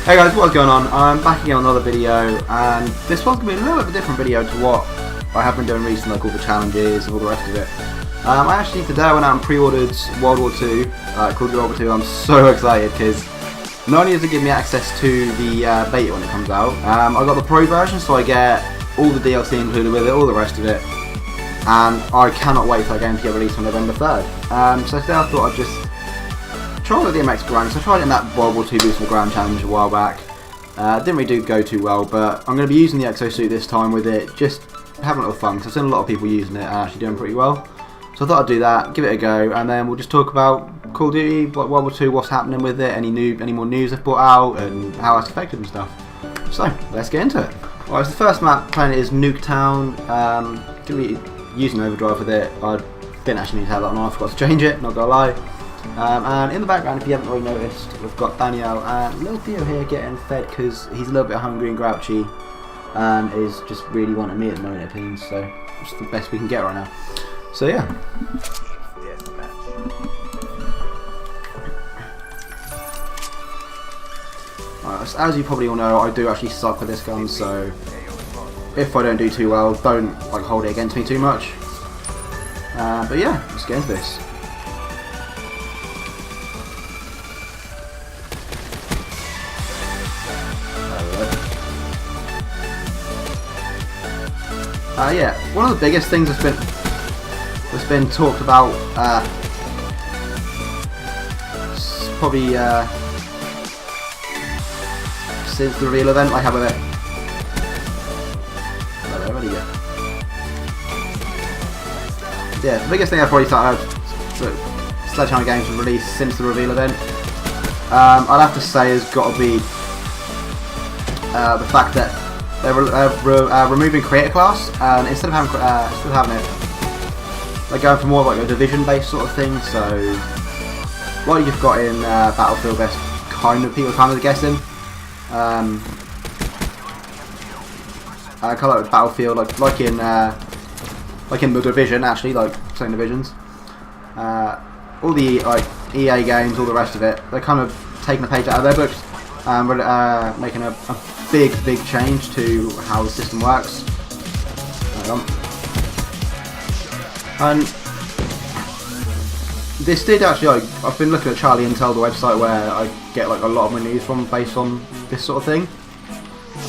Hey guys, what's going on? I'm back again on another video, and this one's going to be a little bit of a different video to what I have been doing recently, like all the challenges and all the rest of it. I actually today I went out and pre-ordered WW2, Call of Duty World War 2. I'm so excited because not only does it give me access to the beta when it comes out, I got the pro version, so I get all the DLC included with it, all the rest of it, and I cannot wait for that game to get released on November 3rd. So today I thought I'd just try with the MX grind. So I tried it in that World War 2 Boost on the Ground challenge a while back. Didn't really go too well, but I'm going to be using the exosuit this time with it, just having a little fun, because I've seen a lot of people using it and actually doing pretty well. So I thought I'd do that, give it a go, and then we'll just talk about Call of Duty, World War 2, what's happening with it, any more news they've brought out, and how it's affected and stuff. So, let's get into it. Alright, so the first map playing is Nuketown. Going to be using Overdrive with it. I didn't actually need to have that on, I forgot to change it, not gonna lie. And in the background, if you haven't already noticed, we've got Daniel and little Theo here getting fed because he's a little bit hungry and grouchy and is just really wanting me at the moment, it seems. So it's the best we can get right now. So yeah. Right, as you probably all know, I do actually suck with this gun, so if I don't do too well, don't like hold it against me too much. But yeah, let's get into this. Yeah, one of the biggest things that's been talked about, probably since the reveal event. I have a the biggest thing I've probably started Sledgehammer Games have released since the reveal event, I'd have to say has got to be the fact that they're removing creator class, and instead of having it, they're going for more like a division-based sort of thing. So, what you've got in Battlefield, there's kind of guessing. Kind of like Battlefield, like in the Division, actually, like certain divisions. All the like EA games, all the rest of it, they're kind of taking a page out of their books and making a big change to how the system works. And this did actually, I've been looking at Charlie Intel, the website where I get like a lot of my news from based on this sort of thing.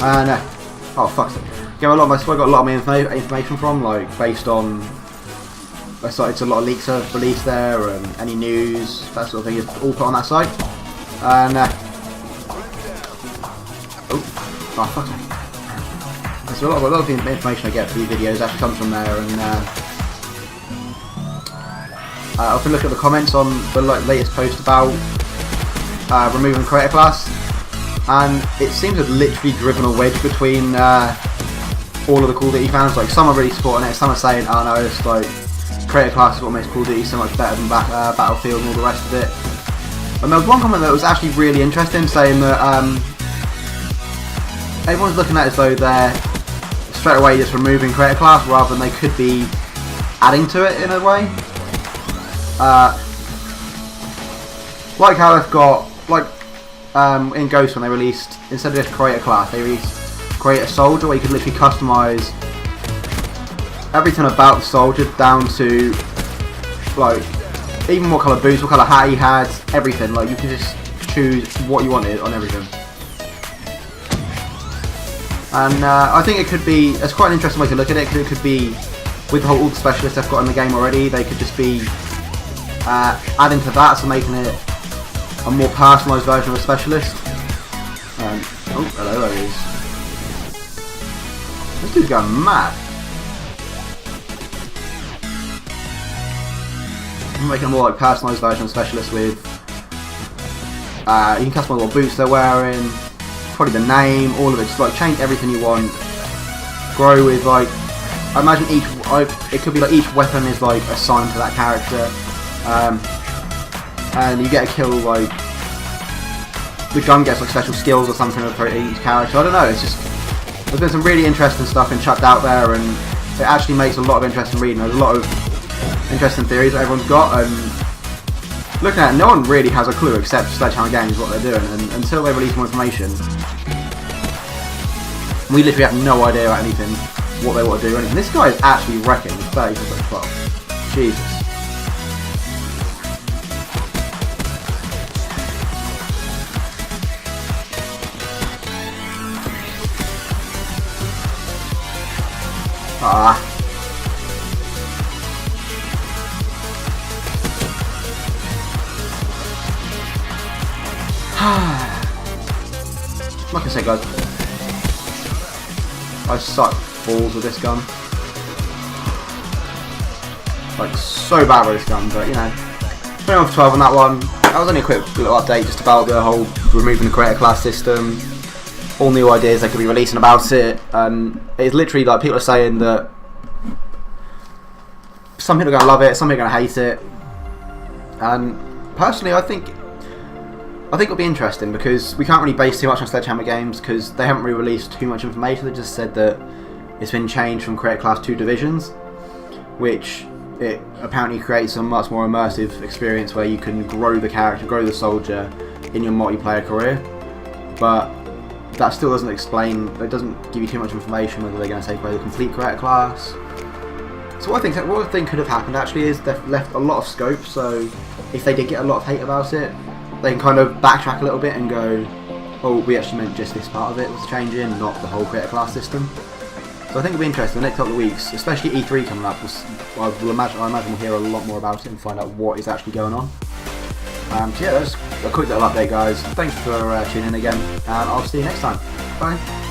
And oh fuck, I got a lot of my information from, like based on, it's a lot of leaks I've released there, and any news, that sort of thing is all put on that site. And oh fuck it. So a lot of the information I get for these videos actually comes from there, and I often look at the comments on the latest post about removing creator class, and it seems to have literally driven a wedge between all of the Call of Duty fans. Like, some are really supporting it, some are saying, oh no, it's like creator class is what makes Call of Duty so much better than Battlefield and all the rest of it. And there was one comment that was actually really interesting, saying that everyone's looking at it as though they're straight away just removing creator class rather than they could be adding to it in a way. Like how they've got, like in Ghost when they released, instead of just creator class, they released create a soldier, where you could literally customise everything about the soldier down to like even what colour boots, what colour hat he had, everything. Like, you can just choose what you wanted on everything. And I think it could be, it's quite an interesting way to look at it, because it could be, with all the specialists they've got in the game already, they could just be adding to that, so making it a more personalised version of a specialist. Oh, hello, there he is. This dude's going mad. I'm making a more like personalised version of specialist with, you can customise what boots they're wearing, probably the name, all of it, just like change everything you want. Grow with, like, I imagine it could be like each weapon is like assigned to that character, and you get a kill, like the gun gets like special skills or something for each character. I don't know, it's just, there's been some really interesting stuff been chucked out there, and it actually makes a lot of interesting reading. There's a lot of interesting theories that everyone's got, and looking at it, no one really has a clue except Sledgehammer Games what they're doing, and until they release more information, we literally have no idea about anything, what they want to do or anything. This guy is actually wrecking with 30 to 12. Jesus. Ah. Like I said, guys, I suck balls with this gun. Like, so bad with this gun, but you know. 21 for 12 on that one. That was only a quick little update just about the whole removing the creator class system. All new ideas they could be releasing about it. It's literally like people are saying that some people are going to love it, some people are going to hate it. And personally, I think it'll be interesting because we can't really base too much on Sledgehammer Games because they haven't really released too much information. They just said that it's been changed from Creator Class 2 divisions, which it apparently creates a much more immersive experience where you can grow the character, grow the soldier in your multiplayer career. But that still doesn't explain, it doesn't give you too much information whether they're going to take away the complete Creator Class. So what I think could have happened actually is they've left a lot of scope, so if they did get a lot of hate about it, they can kind of backtrack a little bit and go, oh, we actually meant just this part of it was changing, not the whole creator class system. So I think it'll be interesting the next couple of weeks, especially E3 coming up. I imagine we'll hear a lot more about it and find out what is actually going on. So yeah, that's a quick little update, guys. Thanks for tuning in again, and I'll see you next time. Bye.